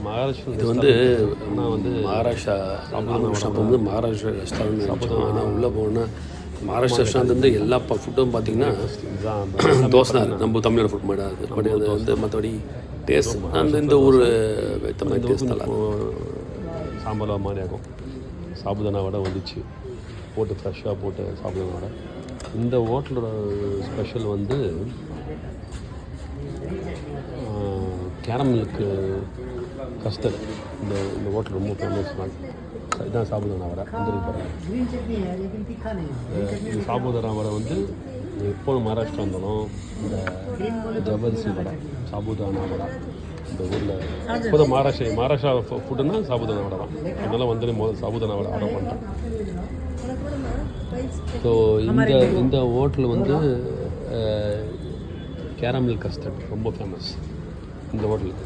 மகாராஷ்டிரா இது வந்து ஆனால் வந்து மகாராஷ்டிரா ஷாப் வந்து மகாராஷ்டிரா ரெஸ்டாரண்ட் சாப்பிட்டோம். ஆனால் உள்ளே போனால் மகாராஷ்டிரா ரெஸ்டாரண்ட் வந்து எல்லா ஃபுட்டும் பார்த்தீங்கன்னா தோசை தான் நம்ம தமிழோட ஃபுட் மாதிரி அது. பட் அது வந்து மற்றபடி டேஸ்ட் அந்த இந்த ஊர் வைத்த மாதிரி டேஸ்ட் நல்லா சாம்பார் மாதிரி ஆகும். சாபுதானா வடை வந்துச்சு போட்டு ஃப்ரெஷ்ஷாக போட்டு சாபுதானா வடை. இந்த ஹோட்டலோட ஸ்பெஷல் வந்து கேரமலுக்கு கஸ்டர்ட். இந்த ஹோட்டல் ரொம்ப ஃபேமஸ். இதுதான் சாபுதானா வடை வந்துருக்கு பாருங்கள். இந்த சாபுதானா வடை வந்து எப்போது மகாராஷ்டிரா வந்தாலும் இந்த ஜபர்தஸ்தி வடை சாபுதானா வடை இந்த ஊரில் இப்போதான் மகாராஷ்டிரா ஃபுட்டுன்னா சாபுதானா வடை தான். அதனால் வந்து முதல்ல சாபுதானா வடை ஆர்டர் பண்ணிட்டேன். ஸோ இந்த ஹோட்டல் வந்து கேரமல் கஸ்டர்ட் ரொம்ப ஃபேமஸ் இந்த ஹோட்டலுக்கு.